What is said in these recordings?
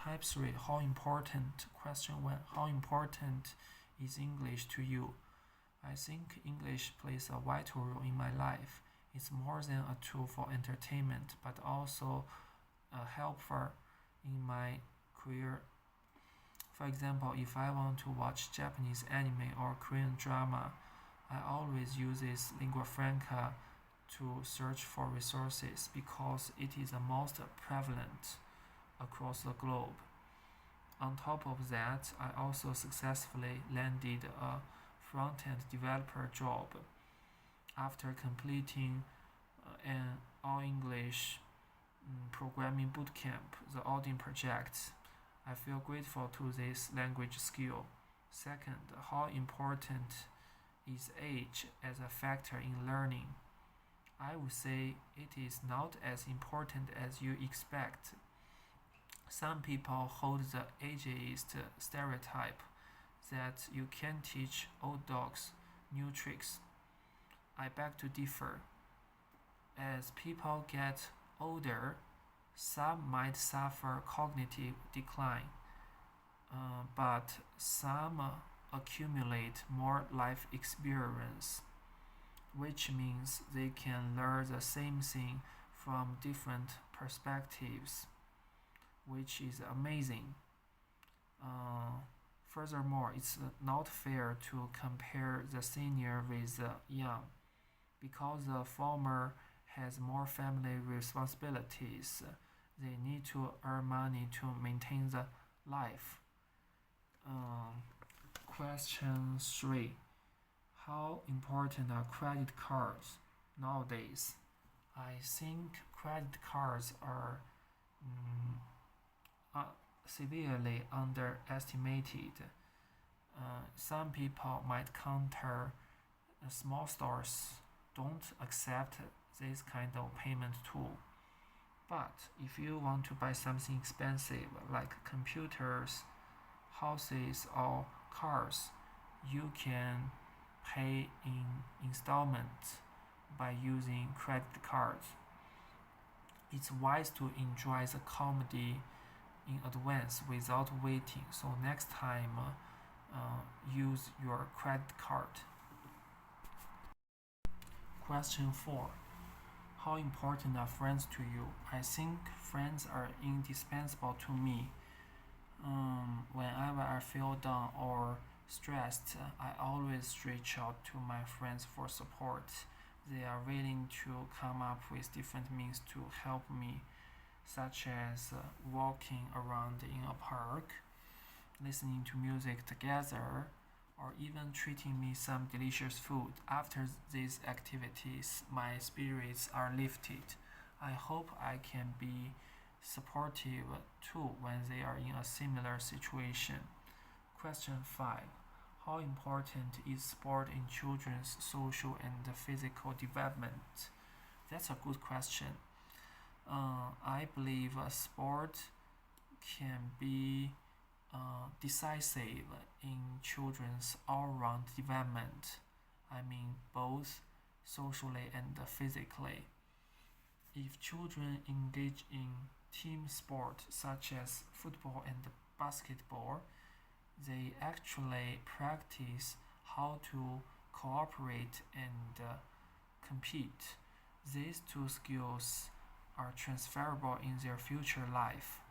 Type 3, how important, question 1, how important is English to you? I think English plays a vital role in my life. It's more than a tool for entertainment, but also a helper in my career. For example, if I want to watch Japanese anime or Korean drama, I always use this lingua franca to search for resources because it is the most prevalent across the globe. On top of that, I also successfully landed a front-end developer job after completing an all-English programming bootcamp, the Odin project. I feel grateful to this language skill. Second, how important is age as a factor in learning? I would say it is not as important as you expect. Some people hold the ageist stereotype that you can teach old dogs new tricks. I beg to differ. As people get older, some might suffer cognitive decline, but some accumulate more life experience, which means they can learn the same thing from different perspectives, which is amazing. Furthermore, it's not fair to compare the senior with the young because the former has more family responsibilities. They need to earn money to maintain the life. Question 3. How important are credit cards nowadays? I think credit cards are severely underestimated. Some people might counter small stores don't accept this kind of payment tool. But if you want to buy something expensive like computers, houses, or cars, you can pay in installments by using credit cards. It's wise to enjoy the comedy in advance without waiting. So next time, use your credit card. Question 4. How important are friends to you? I think friends are indispensable to me. Whenever I feel down or stressed, I always reach out to my friends for support. They are willing to come up with different means to help me, such as walking around in a park, listening to music together, or even treating me some delicious food. After these activities, my spirits are lifted. I hope I can be supportive too when they are in a similar situation. Question 5. How important is sport in children's social and physical development? That's a good question. I believe sport can be decisive in children's all-round development. I mean, both socially and physically. If children engage in team sport such as football and basketball, they actually practice how to cooperate and compete. These two skills are transferable in their future life.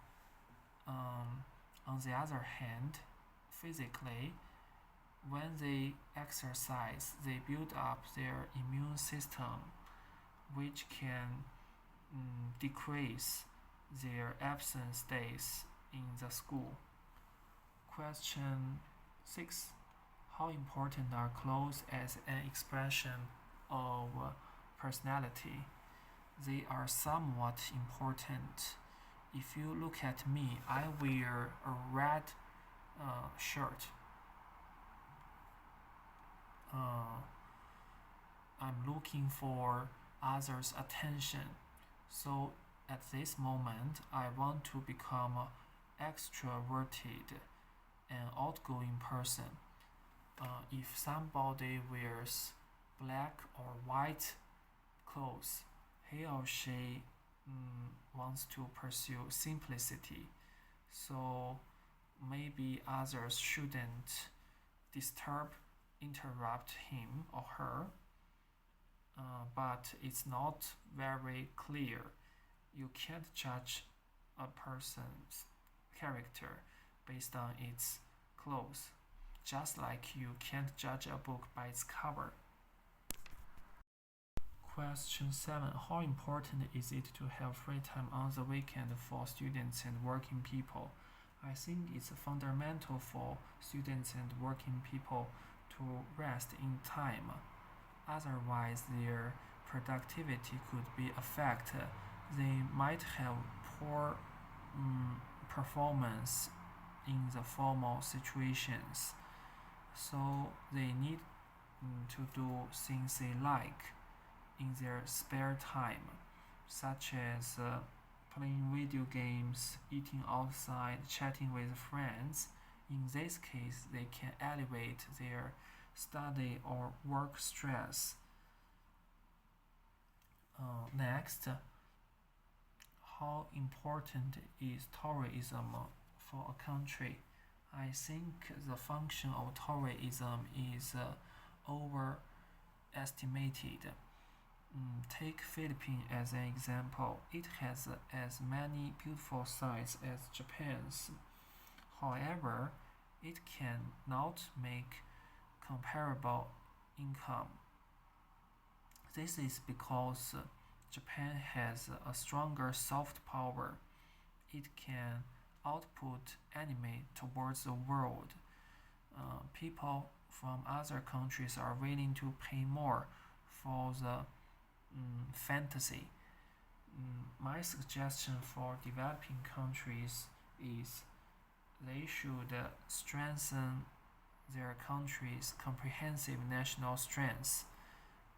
On the other hand, physically, when they exercise, they build up their immune system, which can decrease their absence days in the school. Question 6. How important are clothes as an expression of personality? They are somewhat important. If you look at me, I wear a red shirt. I'm looking for others' attention. So at this moment, I want to become extroverted and outgoing person. If somebody wears black or white clothes, he or she wants to pursue simplicity. So maybe others shouldn't interrupt him or her, but it's not very clear. You can't judge a person's character based on its clothes, just like you can't judge a book by its cover. Question 7. How important is it to have free time on the weekend for students and working people? I think it's fundamental for students and working people to rest in time. Otherwise, their productivity could be affected. They might have poor performance in the formal situations. So they need to do things they like in their spare time, such as playing video games, eating outside, chatting with friends. In this case, they can elevate their study or work stress. Next, how important is tourism for a country? I think the function of tourism is overestimated. Take Philippines as an example. It has as many beautiful sights as Japan's. However, it cannot make comparable income. This is because Japan has a stronger soft power. It can output anime towards the world. People from other countries are willing to pay more for the fantasy. My suggestion for developing countries is they should strengthen their country's comprehensive national strengths.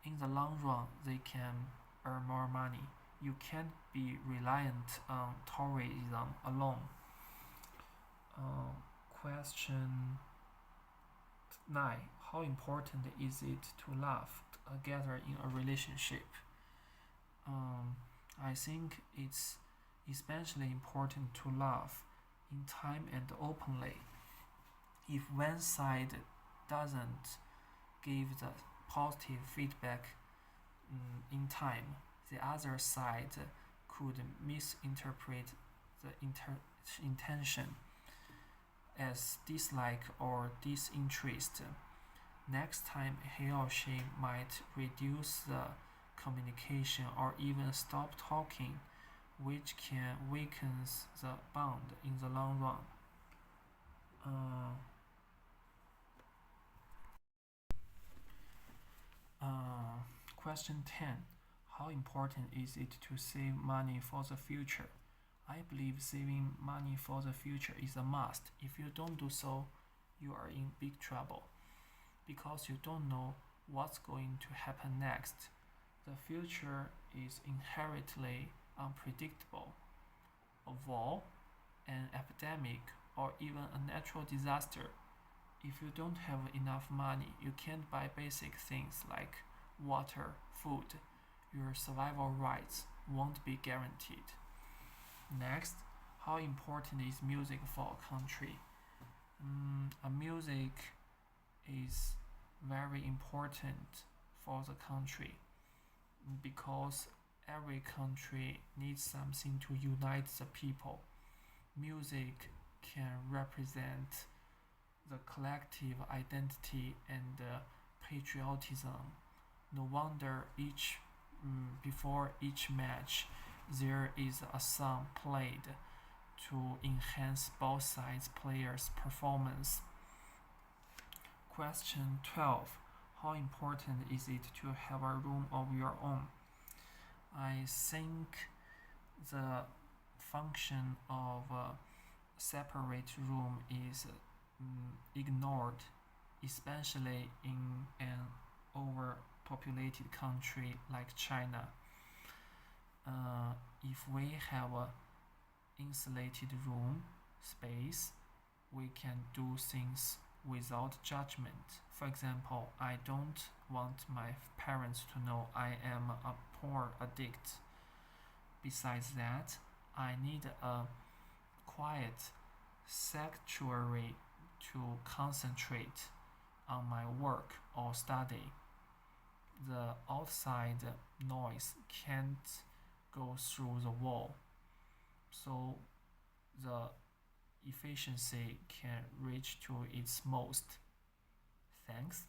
In the long run, they can earn more money. You can't be reliant on tourism alone. Question 9. How important is it to laugh together in a relationship? I think it's especially important to laugh in time and openly. If one side doesn't give the positive feedback in time, the other side could misinterpret the intention as dislike or disinterest. Next time, he or she might reduce the communication or even stop talking, which can weaken the bond in the long run. Question 10. How important is it to save money for the future? I believe saving money for the future is a must. If you don't do so, you are in big trouble because you don't know what's going to happen next. The future is inherently unpredictable. A war, an epidemic, or even a natural disaster. If you don't have enough money, you can't buy basic things like water, food. Your survival rights won't be guaranteed. Next, how important is music for a country? Music is very important for the country because every country needs something to unite the people. Music can represent the collective identity and patriotism. No wonder before each match there is a song played to enhance both sides' players' performance. Question 12. How important is it to have a room of your own? I think the function of a separate room is ignored, especially in an overpopulated country like China. If we have a insulated room space, we can do things without judgment. For example, I don't want my parents to know I am a porn addict. Besides that, I need a quiet sanctuary to concentrate on my work or study. The outside noise can't go through the wall, so the efficiency can reach to its most. Thanks.